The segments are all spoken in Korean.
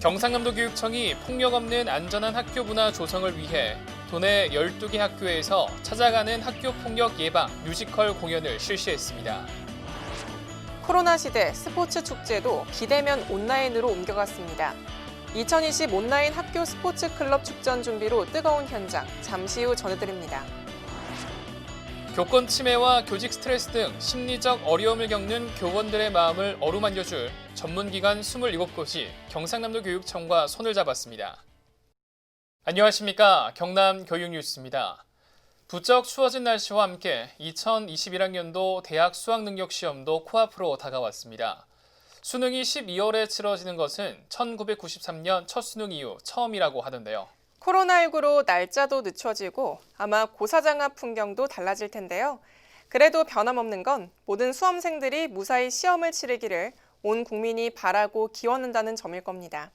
경상남도 교육청이 폭력 없는 안전한 학교 문화 조성을 위해 도내 12개 학교에서 찾아가는 학교 폭력 예방 뮤지컬 공연을 실시했습니다. 코로나 시대 스포츠 축제도 비대면 온라인으로 옮겨갔습니다. 2020 온라인 학교 스포츠 클럽 축전 준비로 뜨거운 현장, 잠시 후 전해드립니다. 교권 침해와 교직 스트레스 등 심리적 어려움을 겪는 교원들의 마음을 어루만져줄 전문기관 27곳이 경상남도 교육청과 손을 잡았습니다. 안녕하십니까. 경남 교육뉴스입니다. 부쩍 추워진 날씨와 함께 2021학년도 대학 수학능력시험도 코앞으로 다가왔습니다. 수능이 12월에 치러지는 것은 1993년 첫 수능 이후 처음이라고 하던데요. 코로나19로 날짜도 늦춰지고 아마 고사장합 풍경도 달라질 텐데요. 그래도 변함없는 건 모든 수험생들이 무사히 시험을 치르기를 온 국민이 바라고 기원한다는 점일 겁니다.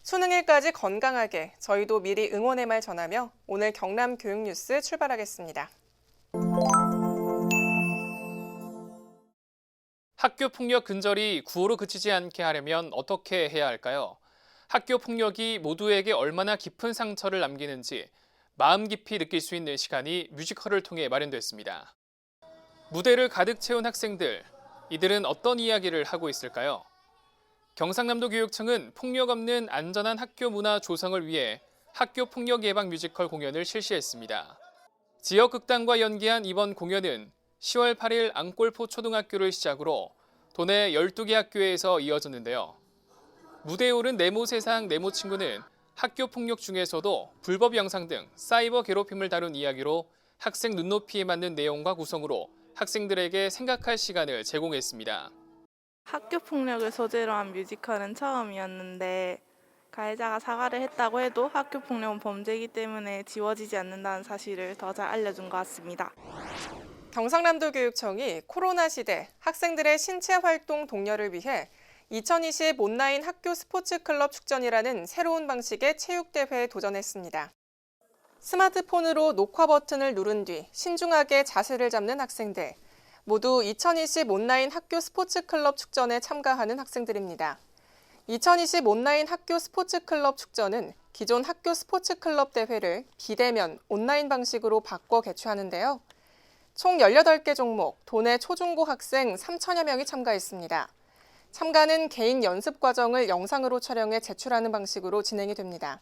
수능일까지 건강하게 저희도 미리 응원의 말 전하며 오늘 경남 교육뉴스 출발하겠습니다. 학교 폭력 근절이 구호로 그치지 않게 하려면 어떻게 해야 할까요? 학교 폭력이 모두에게 얼마나 깊은 상처를 남기는지 마음 깊이 느낄 수 있는 시간이 뮤지컬을 통해 마련됐습니다. 무대를 가득 채운 학생들, 이들은 어떤 이야기를 하고 있을까요? 경상남도 교육청은 폭력 없는 안전한 학교 문화 조성을 위해 학교 폭력 예방 뮤지컬 공연을 실시했습니다. 지역 극단과 연계한 이번 공연은 10월 8일 앙골포 초등학교를 시작으로 도내 12개 학교에서 이어졌는데요. 무대에 오른 네모 세상 네모 친구는 학교 폭력 중에서도 불법 영상 등 사이버 괴롭힘을 다룬 이야기로 학생 눈높이에 맞는 내용과 구성으로 학생들에게 생각할 시간을 제공했습니다. 학교 폭력을 소재로 한 뮤지컬은 처음이었는데 가해자가 사과를 했다고 해도 학교 폭력은 범죄이기 때문에 지워지지 않는다는 사실을 더 잘 알려준 것 같습니다. 경상남도 교육청이 코로나 시대 학생들의 신체 활동 독려를 위해 2020 온라인 학교 스포츠 클럽 축전이라는 새로운 방식의 체육대회에 도전했습니다. 스마트폰으로 녹화 버튼을 누른 뒤 신중하게 자세를 잡는 학생들. 모두 2020 온라인 학교 스포츠 클럽 축전에 참가하는 학생들입니다. 2020 온라인 학교 스포츠 클럽 축전은 기존 학교 스포츠 클럽 대회를 비대면 온라인 방식으로 바꿔 개최하는데요. 총 18개 종목, 도내 초중고 학생 3천여 명이 참가했습니다. 참가는 개인 연습 과정을 영상으로 촬영해 제출하는 방식으로 진행이 됩니다.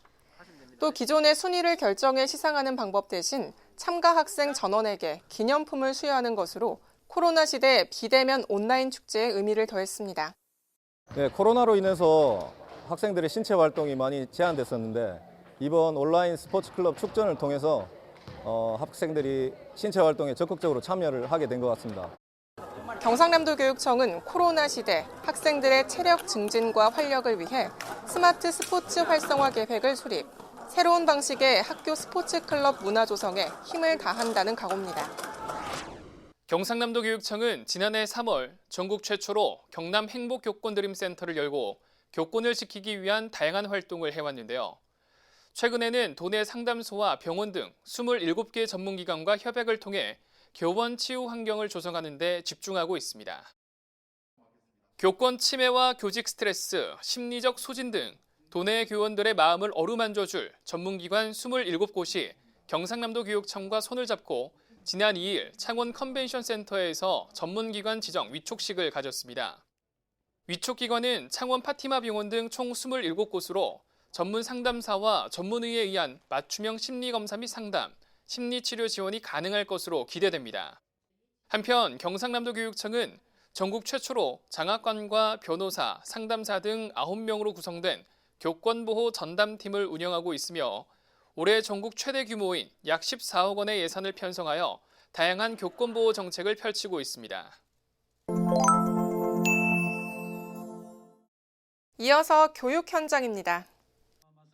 또 기존의 순위를 결정해 시상하는 방법 대신 참가 학생 전원에게 기념품을 수여하는 것으로 코로나 시대 비대면 온라인 축제의 의미를 더했습니다. 네, 코로나로 인해서 학생들의 신체 활동이 많이 제한됐었는데 이번 온라인 스포츠 클럽 축전을 통해서 학생들이 신체 활동에 적극적으로 참여를 하게 된 것 같습니다. 경상남도 교육청은 코로나 시대 학생들의 체력 증진과 활력을 위해 스마트 스포츠 활성화 계획을 수립, 새로운 방식의 학교 스포츠 클럽 문화 조성에 힘을 다한다는 각오입니다. 경상남도 교육청은 지난해 3월 전국 최초로 경남 행복교권드림센터를 열고 교권을 지키기 위한 다양한 활동을 해왔는데요. 최근에는 도내 상담소와 병원 등 27개 전문기관과 협약을 통해 교원 치유 환경을 조성하는 데 집중하고 있습니다. 교권 침해와 교직 스트레스, 심리적 소진 등 도내 교원들의 마음을 어루만져줄 전문기관 27곳이 경상남도 교육청과 손을 잡고 지난 2일 창원 컨벤션 센터에서 전문기관 지정 위촉식을 가졌습니다. 위촉기관은 창원 파티마 병원 등 총 27곳으로 전문 상담사와 전문의에 의한 맞춤형 심리검사 및 상담, 심리치료 지원이 가능할 것으로 기대됩니다. 한편 경상남도 교육청은 전국 최초로 장학관과 변호사, 상담사 등 9명으로 구성된 교권보호 전담팀을 운영하고 있으며 올해 전국 최대 규모인 약 14억 원의 예산을 편성하여 다양한 교권보호 정책을 펼치고 있습니다. 이어서 교육 현장입니다.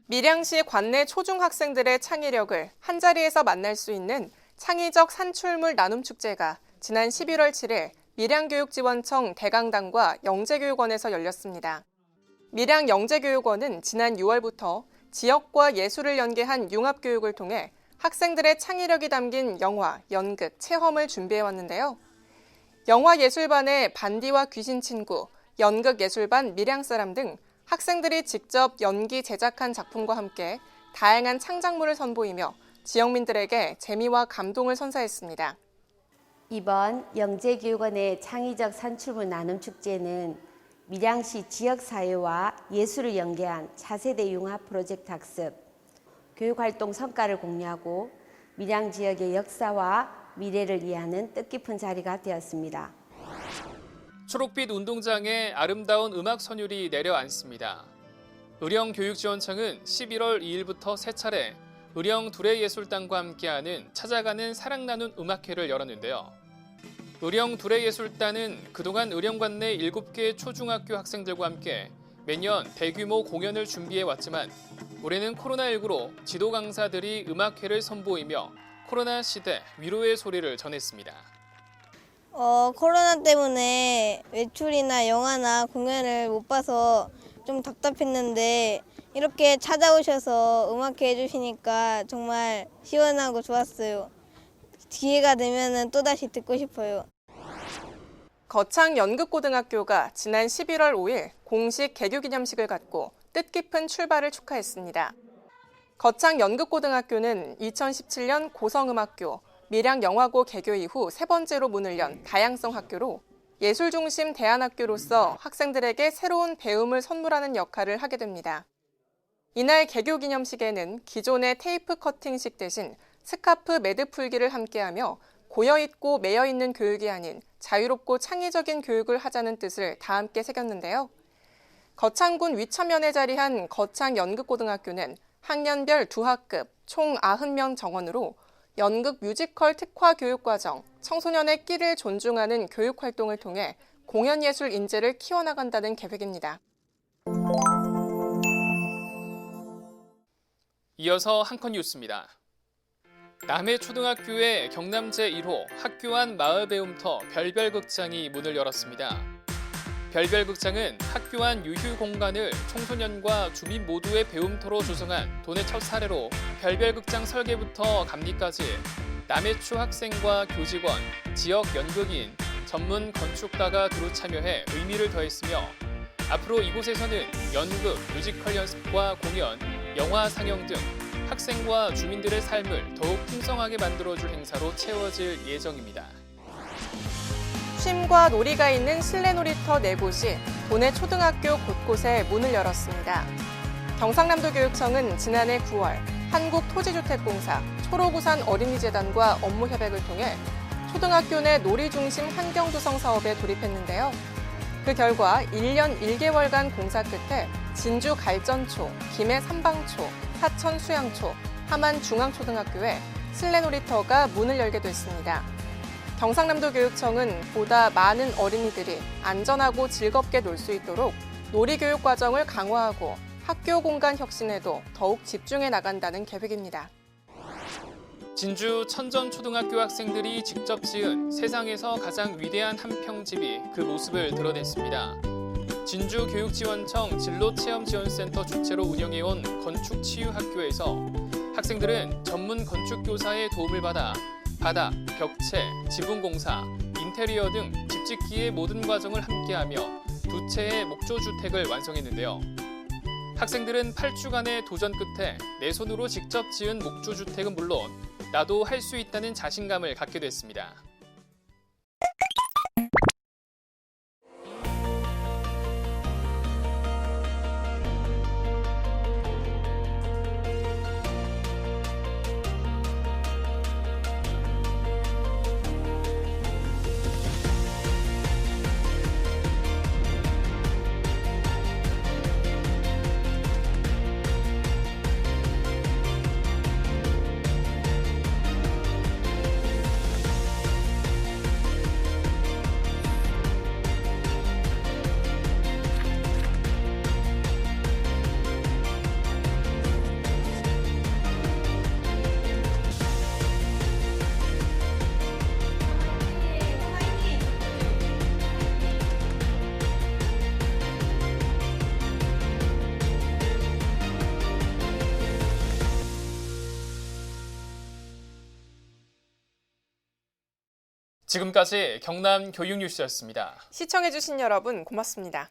밀양시 관내 초중학생들의 창의력을 한자리에서 만날 수 있는 창의적 산출물 나눔축제가 지난 11월 7일 밀양교육지원청 대강당과 영재교육원에서 열렸습니다. 밀양영재교육원은 지난 6월부터 지역과 예술을 연계한 융합교육을 통해 학생들의 창의력이 담긴 영화, 연극, 체험을 준비해왔는데요. 영화예술반의 반디와 귀신 친구, 연극예술반 밀양사람 등 학생들이 직접 연기 제작한 작품과 함께 다양한 창작물을 선보이며 지역민들에게 재미와 감동을 선사했습니다. 이번 영재교육원의 창의적 산출물 나눔축제는 밀양시 지역사회와 예술을 연계한 차세대 융합 프로젝트 학습, 교육활동 성과를 공유하고 밀양 지역의 역사와 미래를 이해하는 뜻깊은 자리가 되었습니다. 초록빛 운동장에 아름다운 음악 선율이 내려앉습니다. 의령교육지원청은 11월 2일부터 세 차례 의령 두레예술단과 함께하는 찾아가는 사랑 나눈 음악회를 열었는데요. 의령 두레예술단은 그동안 의령관 내 7개 초중학교 학생들과 함께 매년 대규모 공연을 준비해왔지만 올해는 코로나19로 지도 강사들이 음악회를 선보이며 코로나 시대 위로의 소리를 전했습니다. 코로나 때문에 외출이나 영화나 공연을 못 봐서 좀 답답했는데 이렇게 찾아오셔서 음악회 해주시니까 정말 시원하고 좋았어요. 기회가 되면 또다시 듣고 싶어요. 거창 연극고등학교가 지난 11월 5일 공식 개교기념식을 갖고 뜻깊은 출발을 축하했습니다. 거창 연극고등학교는 2017년 고성음악교, 밀양영화고 개교 이후 세 번째로 문을 연 다양성 학교로 예술중심 대안학교로서 학생들에게 새로운 배움을 선물하는 역할을 하게 됩니다. 이날 개교 기념식에는 기존의 테이프 커팅식 대신 스카프 매드 풀기를 함께하며 고여있고 매여있는 교육이 아닌 자유롭고 창의적인 교육을 하자는 뜻을 다 함께 새겼는데요. 거창군 위천면에 자리한 거창연극고등학교는 학년별 2학급 총 90명 정원으로 연극 뮤지컬 특화 교육과정, 청소년의 끼를 존중하는 교육활동을 통해 공연예술 인재를 키워나간다는 계획입니다. 이어서 한컷 뉴스입니다. 남해초등학교의 경남 제1호 학교 안 마을배움터 별별극장이 문을 열었습니다. 별별극장은 학교 안 유휴 공간을 청소년과 주민 모두의 배움터로 조성한 도내 첫 사례로 별별극장 설계부터 감리까지 남해초 학생과 교직원, 지역 연극인, 전문 건축가가 두루 참여해 의미를 더했으며 앞으로 이곳에서는 연극, 뮤지컬 연습과 공연, 영화 상영 등 학생과 주민들의 삶을 더욱 풍성하게 만들어줄 행사로 채워질 예정입니다. 쉼과 놀이가 있는 실내 놀이터 4곳이 도내 초등학교 곳곳에 문을 열었습니다. 경상남도 교육청은 지난해 9월 한국토지주택공사, 초록우산 어린이재단과 업무 협약을 통해 초등학교 내 놀이 중심 환경 조성 사업에 돌입했는데요. 그 결과 1년 1개월간 공사 끝에 진주 갈전초, 김해 삼방초, 사천 수양초, 함안 중앙초등학교에 실내 놀이터가 문을 열게 됐습니다. 경상남도 교육청은 보다 많은 어린이들이 안전하고 즐겁게 놀 수 있도록 놀이교육 과정을 강화하고 학교 공간 혁신에도 더욱 집중해 나간다는 계획입니다. 진주 천전초등학교 학생들이 직접 지은 세상에서 가장 위대한 한평집이 그 모습을 드러냈습니다. 진주교육지원청 진로체험지원센터 주최로 운영해온 건축치유학교에서 학생들은 전문 건축교사의 도움을 받아 바닥, 벽체, 지붕공사, 인테리어 등 집짓기의 모든 과정을 함께하며 2채의 목조주택을 완성했는데요. 학생들은 8주간의 도전 끝에 내 손으로 직접 지은 목조주택은 물론 나도 할 수 있다는 자신감을 갖게 됐습니다. 지금까지 경남 교육뉴스였습니다. 시청해주신 여러분 고맙습니다.